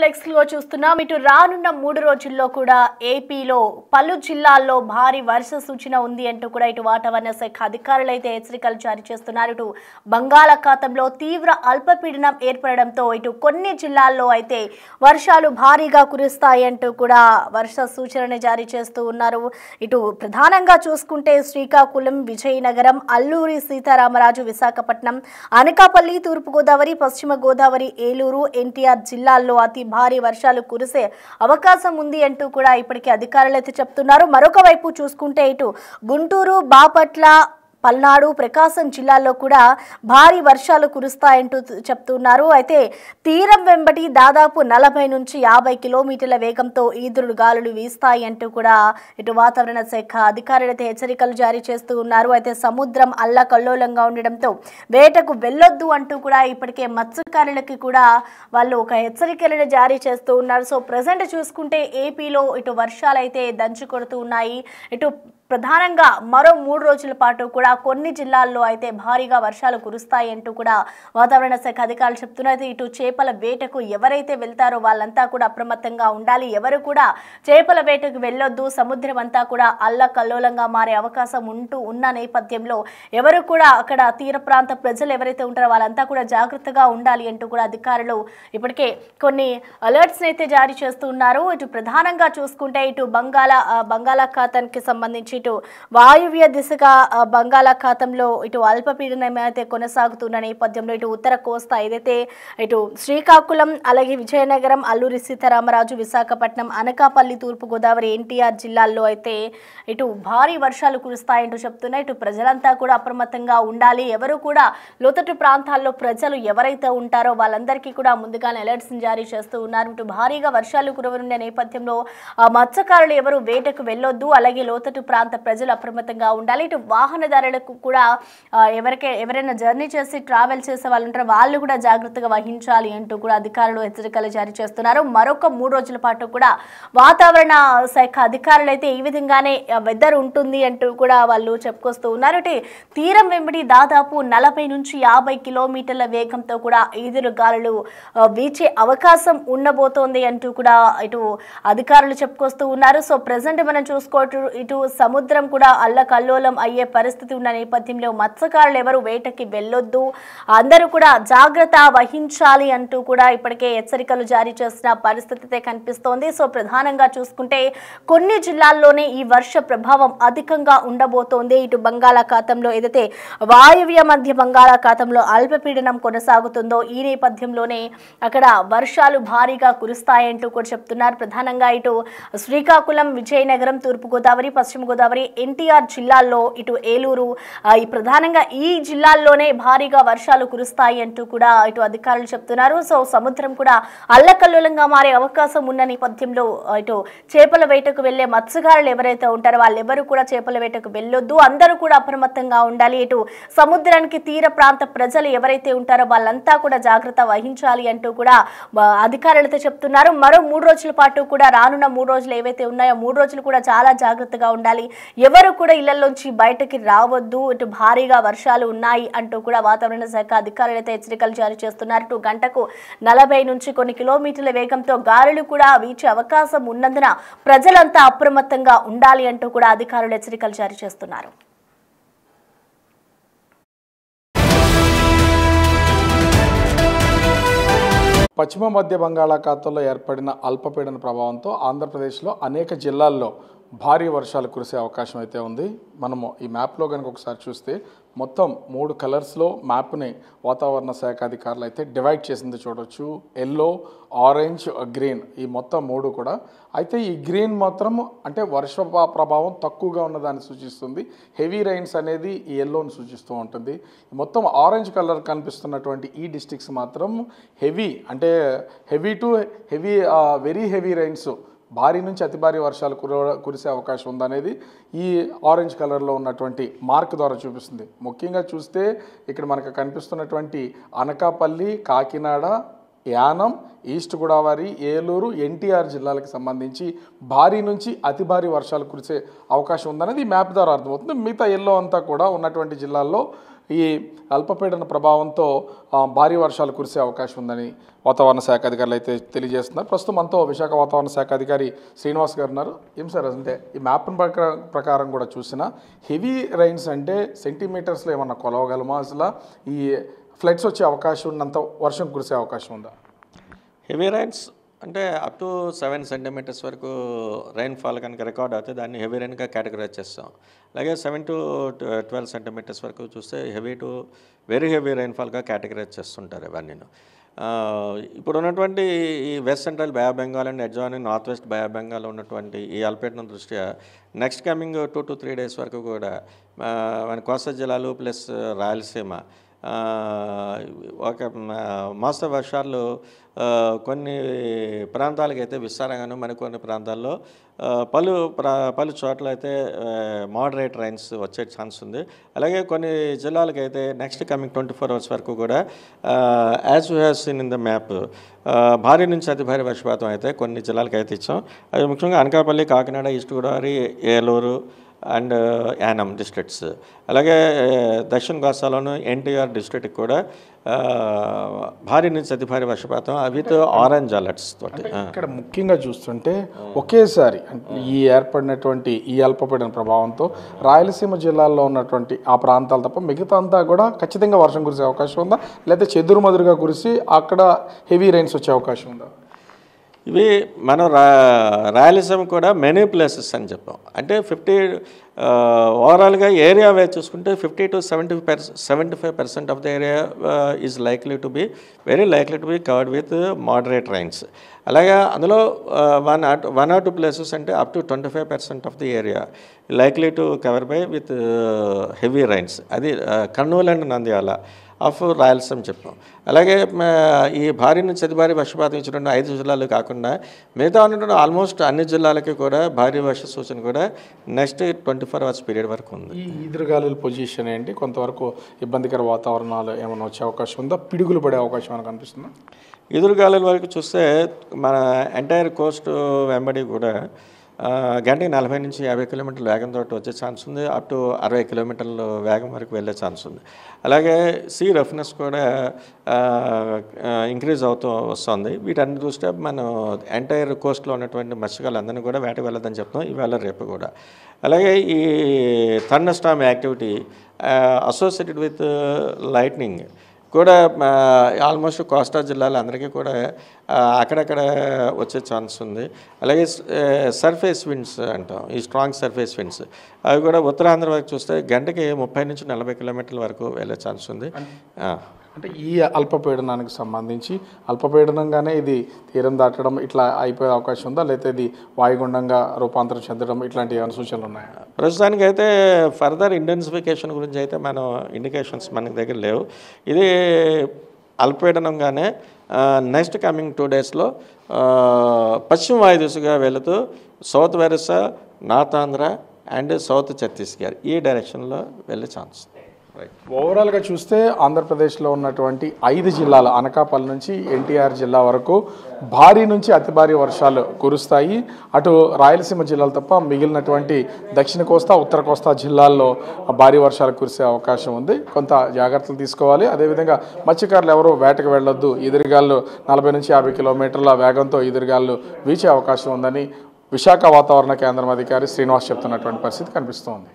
News లెక్స్ లో చూస్తున్నాం. ఇటు రానున్న 3 రోజుల్లో కూడా ఏపీలో పలు జిల్లాల్లో భారీ వర్ష సూచన ఉంది అంటూ కూడా ఇటు వాతావరణ శాఖ అధికారులు అయితే హెచ్చరికలు జారీ చేస్తున్నారు. ఇటు బంగాళాఖాతంలో తీవ్ర అల్పపీడనం ఏర్పడడంతో ఇటు కొన్ని జిల్లాల్లో అయితే వర్షాలు భారీగా కురుస్తాయి అంటూ కూడా వర్ష సూచనని జారీ చేస్తూ ఉన్నారు. ఇటు ప్రధానంగా చూసుకుంటే శ్రీకాకుళం, విజయనగరం, అల్లూరి సీతారామరాజు, విశాఖపట్నం, అనకాపల్లి, తూర్పుగోదావరి, పశ్చిమ గోదావరి, ఏలూరు, ఎన్టీఆర్ జిల్లాల్లో అతి భారీ వర్షాలు కురిసే అవకాశం ఉంది అంటూ కూడా ఇప్పటికే అధికారులు అయితే చెప్తున్నారు. మరొక వైపు చూసుకుంటే ఇటు గుంటూరు, బాపట్ల, పల్నాడు, ప్రకాశం జిల్లాల్లో కూడా భారీ వర్షాలు కురుస్తాయంటూ చెప్తున్నారు. అయితే తీరం వెంబడి దాదాపు 40 నుంచి 50 కిలోమీటర్ల వేగంతో ఈదురు గాలులు వీస్తాయి అంటూ కూడా ఇటు వాతావరణ శాఖ అధికారులు అయితే హెచ్చరికలు జారీ చేస్తూ ఉన్నారు. అయితే సముద్రం అల్లకల్లోలంగా ఉండడంతో వేటకు వెళ్ళొద్దు అంటూ కూడా ఇప్పటికే మత్స్యకారులకి కూడా వాళ్ళు ఒక హెచ్చరికలను జారీ చేస్తూ ఉన్నారు. సో ప్రజెంట్ చూసుకుంటే ఏపీలో ఇటు వర్షాలు అయితే దంచి కొడుతూ ఉన్నాయి. ఇటు ప్రధానంగా మరో 3 రోజుల పాటు కూడా కొన్ని జిల్లాల్లో అయితే భారీగా వర్షాలు కురుస్తాయి అంటూ కూడా వాతావరణ శాఖ అధికారులు చెప్తున్నారు. ఇటు చేపల వేటకు ఎవరైతే వెళ్తారో వాళ్ళంతా కూడా అప్రమత్తంగా ఉండాలి. ఎవరు కూడా చేపల వేటకు వెళ్ళొద్దు. సముద్రం అంతా కూడా అల్లకల్లోలంగా మారే అవకాశం ఉన్న నేపథ్యంలో ఎవరు కూడా అక్కడ తీర ప్రాంత ప్రజలు ఎవరైతే ఉంటారో వాళ్ళంతా కూడా జాగ్రత్తగా ఉండాలి అంటూ కూడా అధికారులు ఇప్పటికే కొన్ని అలర్ట్స్ అయితే జారీ చేస్తూ ఉన్నారు. ఇటు ప్రధానంగా చూసుకుంటే ఇటు బంగాళాఖాతానికి సంబంధించి ఇటు వాయువ్య దిశగా బంగాళాఖాతంలో ఇటు అల్పపీడనం అయితే కొనసాగుతున్న నేపథ్యంలో ఇటు ఉత్తర కోస్తా ఏదైతే ఇటు శ్రీకాకుళం, అలాగే విజయనగరం, అల్లూరి సీతారామరాజు, విశాఖపట్నం, అనకాపల్లి, తూర్పుగోదావరి, ఎన్టీఆర్ జిల్లాల్లో అయితే ఇటు భారీ వర్షాలు కురుస్తాయంటూ చెప్తున్నాయి. ఇటు ప్రజలంతా కూడా అప్రమత్తంగా ఉండాలి. ఎవరు కూడా లోతట్టు ప్రాంతాల్లో ప్రజలు ఎవరైతే ఉంటారో వాళ్ళందరికీ కూడా ముందుగానే అలర్ట్స్ జారీ చేస్తూ ఉన్నారు. ఇటు భారీగా వర్షాలు కురవనున్న నేపథ్యంలో మత్స్యకారులు ఎవరు వేటకు వెళ్ళొద్దు. అలాగే లోతట్టు ప్రాంత ప్రజలు అప్రమత్తంగా ఉండాలి. ఇటు వాహనదారులకు కూడా ఎవరైనా జర్నీ చేసి ట్రావెల్ చేసే వాళ్ళు ఉంటారో వాళ్ళు కూడా జాగ్రత్తగా వహించాలి అంటూ కూడా అధికారులు హెచ్చరికలు జారీ చేస్తున్నారు. మరొక 3 రోజుల పాటు కూడా వాతావరణ శాఖ అధికారులు అయితే ఈ విధంగానే వెదర్ ఉంటుంది అంటూ కూడా వాళ్ళు చెప్పుకొస్తూ ఉన్నారు. ఇటు తీరం వెంబడి దాదాపు 40 నుంచి 50 కిలోమీటర్ల వేగంతో కూడా ఈదురు గాలులు వీచే అవకాశం ఉండబోతోంది అంటూ కూడా ఇటు అధికారులు చెప్పుకొస్తూ ఉన్నారు. సో ప్రజెంట్ మనం చూసుకోవచ్చు ఇటు సముద్రం కూడా అల్లకల్లోలం అయ్యే పరిస్థితి ఉన్న నేపథ్యంలో మత్స్యకారులు ఎవరు వేటకి వెళ్ళొద్దు, అందరూ కూడా జాగ్రత్త వహించాలి అంటూ కూడా ఇప్పటికే హెచ్చరికలు జారీ చేసిన పరిస్థితి అయితే కనిపిస్తోంది. సో ప్రధానంగా చూసుకుంటే కొన్ని జిల్లాల్లోనే ఈ వర్ష ప్రభావం అధికంగా ఉండబోతోంది. ఇటు బంగాళాఖాతంలో ఏదైతే వాయువ్య మధ్య బంగాళాఖాతంలో అల్పపీడనం కొనసాగుతుందో ఈ నేపథ్యంలోనే అక్కడ వర్షాలు భారీగా కురుస్తాయంటూ కూడా చెప్తున్నారు. ప్రధానంగా ఇటు శ్రీకాకుళం, విజయనగరం, తూర్పుగోదావరి, పశ్చిమ గోదావరి, ఎన్టీఆర్ జిల్లాల్లో ఇటు ఏలూరు ప్రధానంగా ఈ జిల్లాల్లోనే భారీగా వర్షాలు కురుస్తాయి అంటూ కూడా ఇటు అధికారులు చెప్తున్నారు. సో సముద్రం కూడా అల్లకల్లోలంగా మారే అవకాశం ఉన్న నేపథ్యంలో ఇటు చేపల వేటకు వెళ్లే మత్స్యకారులు ఎవరైతే ఉంటారో వాళ్ళెవరూ కూడా చేపల వేటకు వెళ్ళొద్దు. అందరూ కూడా అప్రమత్తంగా ఉండాలి. ఇటు సముద్రానికి తీర ప్రాంత ప్రజలు ఎవరైతే ఉంటారో వాళ్ళంతా కూడా జాగ్రత్త వహించాలి అంటూ కూడా అధికారులతో చెప్తున్నారు. మరో 3 రోజుల పాటు కూడా రానున్న 3 రోజులు ఏవైతే ఉన్నాయో 3 రోజులు కూడా చాలా జాగ్రత్తగా ఉండాలి. ఎవరు కూడా ఇళ్లలోంచి బయటకి రావద్దు. ఇటు భారీగా వర్షాలు ఉన్నాయి అంటూ కూడా వాతావరణ శాఖ అధికారులు అయితే హెచ్చరికలు జారీ చేస్తున్నారు. ఇటు గంటకు 40 నుంచి కొన్ని కిలోమీటర్ల వేగంతో గాలులు కూడా వీచే అవకాశం ఉన్నందున ప్రజలంతా అప్రమత్తంగా ఉండాలి అంటూ కూడా అధికారులు హెచ్చరికలు జారీ చేస్తున్నారు. పశ్చిమ మధ్య బంగాళాఖాతంలో ఏర్పడిన అల్పపీడన ప్రభావంతో ఆంధ్రప్రదేశ్లో అనేక జిల్లాల్లో భారీ వర్షాలు కురిసే అవకాశం అయితే ఉంది. మనము ఈ మ్యాప్లో కనుక ఒకసారి చూస్తే మొత్తం 3 కలర్స్లో మ్యాప్ని వాతావరణ శాఖ అధికారులు అయితే డివైడ్ చేసింది చూడవచ్చు. ఎల్లో, ఆరెంజ్, గ్రీన్ ఈ మొత్తం 3 కూడా. అయితే ఈ గ్రీన్ మాత్రం అంటే వర్ష ప్రభావం తక్కువగా ఉన్నదాన్ని సూచిస్తుంది. హెవీ రైన్స్ అనేది ఈ ఎల్లోని సూచిస్తూ ఉంటుంది. మొత్తం ఆరెంజ్ కలర్ కనిపిస్తున్నటువంటి ఈ డిస్ట్రిక్ట్స్ మాత్రం heavy to very heavy rains, భారీ నుంచి అతి భారీ వర్షాలు కురిసే అవకాశం ఉందనేది ఈ ఆరెంజ్ కలర్లో ఉన్నటువంటి మార్క్ ద్వారా చూపిస్తుంది. ముఖ్యంగా చూస్తే ఇక్కడ మనకు కనిపిస్తున్నటువంటి అనకాపల్లి, కాకినాడ, యానం, ఈస్ట్ గోదావరి, ఏలూరు, ఎన్టీఆర్ జిల్లాలకు సంబంధించి భారీ నుంచి అతి భారీ వర్షాలు కురిసే అవకాశం ఉందనేది ఈ మ్యాప్ ద్వారా అర్థమవుతుంది. మిగతా ఎల్లో అంతా కూడా ఉన్నటువంటి జిల్లాల్లో ఈ అల్పపీడన ప్రభావంతో భారీ వర్షాలు కురిసే అవకాశం ఉందని వాతావరణ శాఖ అధికారులు అయితే తెలియజేస్తున్నారు. ప్రస్తుతం మనతో విశాఖ వాతావరణ శాఖ అధికారి శ్రీనివాస్ గారు ఉన్నారు. ఏం సార్, అంటే ఈ మ్యాప్ ప్రకారం కూడా చూసినా హెవీ రైన్స్ అంటే సెంటీమీటర్స్లో ఏమన్నా కొలవగలమా? అసలు ఈ ఫ్లడ్స్ వచ్చే అవకాశం ఉన్నంత వర్షం కురిసే అవకాశం ఉందా? హెవీ రైన్స్ అంటే అప్ టు 7 సెంటీమీటర్స్ వరకు రైన్ఫాల్ కనుక రికార్డ్ అవుతే దాన్ని హెవీ రైన్గా కేటగరైజ్ చేస్తాం. అలాగే 7 to 12 సెంటీమీటర్స్ వరకు చూస్తే హెవీ టు వెరీ హెవీ రైన్ఫాల్గా కేటగరైజ్ చేస్తుంటారు ఇవన్నీ. ఇప్పుడు ఉన్నటువంటి ఈ west central bay of Bengal and adjoining north west bay of Bengal ఉన్నటువంటి ఈ అల్పపీడనం దృష్ట్యా నెక్స్ట్ కమింగ్ 2 to 3 డేస్ వరకు కూడా మన కోస్తా జిల్లాలు ప్లస్ రాయలసీమ ఒక మోస్తరు వర్షాలు కొన్ని ప్రాంతాలకైతే విస్తారంగాను, మరికొన్ని ప్రాంతాల్లో పలు చోట్ల అయితే మోడరేట్ రైన్స్ వచ్చే ఛాన్స్ ఉంది. అలాగే కొన్ని జిల్లాలకైతే నెక్స్ట్ కమింగ్ 24 అవర్స్ వరకు కూడా as you have seen in the map భారీ నుంచి అతి భారీ వర్షపాతం అయితే కొన్ని జిల్లాలకైతే ఇచ్చాం. అది ముఖ్యంగా Anakapalli, Kakinada, east Godavari, Eluru and Yanam districts. అలాగే దక్షిణ కోస్తాలోను ఎన్టీఆర్ డిస్ట్రిక్ట్కి కూడా భారీ నుంచి అతి భారీ వర్షపాతం విత్ ఆరెంజ్ అలర్ట్స్ తోటి. ఇక్కడ ముఖ్యంగా చూస్తుంటే ఒకేసారి ఈ ఏర్పడినటువంటి ఈ అల్పపీడన ప్రభావంతో రాయలసీమ జిల్లాల్లో ఉన్నటువంటి ఆ ప్రాంతాలు తప్ప మిగతా అంతా కూడా ఖచ్చితంగా వర్షం కురిసే అవకాశం ఉందా, లేదా చెదురుమదురుగా కురిసి అక్కడ హెవీ రైన్స్ వచ్చే అవకాశం ఉందా? ఇవి మనం రాయలసీమ కూడా మెనీ ప్లేసెస్ అని చెప్పాం. అంటే ఓవరాల్గా ఏరియా వైజ్ చూసుకుంటే 50 to 75% of the area is likely to be very likely to be covered with moderate rains. అలాగే అందులో వన్ ఆర్ టూ ప్లేసెస్ అంటే up to 25% of the area likely to cover by with heavy rains. అది Kurnool and Nandyal of Rayalaseema చెప్పాం. అలాగే ఈ భారీ నుంచి అతి భారీ వర్షపాతం ఇచ్చినటువంటి 5 జిల్లాలు కాకుండా మిగతా ఉన్నటువంటి ఆల్మోస్ట్ అన్ని జిల్లాలకి కూడా భారీ వర్ష సూచన కూడా నెక్స్ట్ 24 అవర్స్ పీరియడ్ వరకు ఉంది. ఈ ఈదురుగాలుల పొజిషన్ ఏంటి? కొంతవరకు ఇబ్బందికర వాతావరణాలు ఏమైనా వచ్చే అవకాశం ఉందా? పిడుగులు పడే అవకాశం ఏమైనా కనిపిస్తుందా? ఎదురుగాలుల వరకు చూస్తే మన ఎంటైర్ కోస్ట్ వెంబడి కూడా గంటకి 40 నుంచి 50 కిలోమీటర్ల వేగంతో వచ్చే ఛాన్స్ ఉంది. అప్ టు 60 కిలోమీటర్ల వేగం వరకు వెళ్ళే ఛాన్స్ ఉంది. అలాగే సీ రఫ్నెస్ కూడా ఇంక్రీజ్ అవుతూ వస్తుంది. వీటన్ని దృష్ట్యా మనం ఎంటైర్ కోస్ట్లో ఉన్నటువంటి మత్స్యకారులందరినీ కూడా వేటకు వెళ్ళదని చెప్తాం ఇవాళ రేపు కూడా. అలాగే ఈ thunder Storm activity associated with lightning కూడా ఆల్మోస్ట్ కోస్తా జిల్లాలో అందరికీ కూడా అక్కడక్కడ వచ్చే ఛాన్స్ ఉంది. అలాగే సర్ఫేస్ విండ్స్ అంటాం, ఈ స్ట్రాంగ్ సర్ఫేస్ విండ్స్ అవి కూడా ఉత్తరాంధ్ర వరకు చూస్తే గంటకి 30 నుంచి 40 కిలోమీటర్ల వరకు వెళ్ళే ఛాన్స్ ఉంది. అంటే ఈ అల్పపీడనానికి సంబంధించి అల్పపీడనంగానే ఇది తీరం దాటడం ఇట్లా అయిపోయే అవకాశం ఉందా, లేకపోతే ఇది వాయుగుండంగా రూపాంతరం చెందడం ఇట్లాంటి ఏమైనా సూచనలు ఉన్నాయా? ప్రస్తుతానికి అయితే ఫర్దర్ ఇంటెన్సిఫికేషన్ గురించి అయితే మనం ఇండికేషన్స్ మన దగ్గర లేవు. ఇది అల్పపీడనంగానే నెక్స్ట్ కమింగ్ 2 డేస్లో పశ్చిమ వాయు దిశగా వెళుతూ south Orissa, north Andhra and south Chhattisgarh ఈ డైరెక్షన్లో వెళ్ళే ఛాన్స్. ఓవరాల్గా చూస్తే ఆంధ్రప్రదేశ్లో ఉన్నటువంటి 5 జిల్లాలు అనకాపల్లి నుంచి ఎన్టీఆర్ జిల్లా వరకు భారీ నుంచి అతి భారీ వర్షాలు కురుస్తాయి. అటు రాయలసీమ జిల్లాలు తప్ప మిగిలినటువంటి దక్షిణ కోస్తా, ఉత్తర కోస్తా జిల్లాల్లో భారీ వర్షాలు కురిసే అవకాశం ఉంది. కొంత జాగ్రత్తలు తీసుకోవాలి. అదేవిధంగా మత్స్యకారులు ఎవరూ వేటకు వెళ్ళొద్దు. ఎదురుగాళ్ళు 40 నుంచి 50 కిలోమీటర్ల వేగంతో ఎదురుగాళ్ళు వీచే అవకాశం ఉందని విశాఖ వాతావరణ కేంద్రం అధికారి శ్రీనివాస్ చెప్తున్నటువంటి పరిస్థితి కనిపిస్తోంది.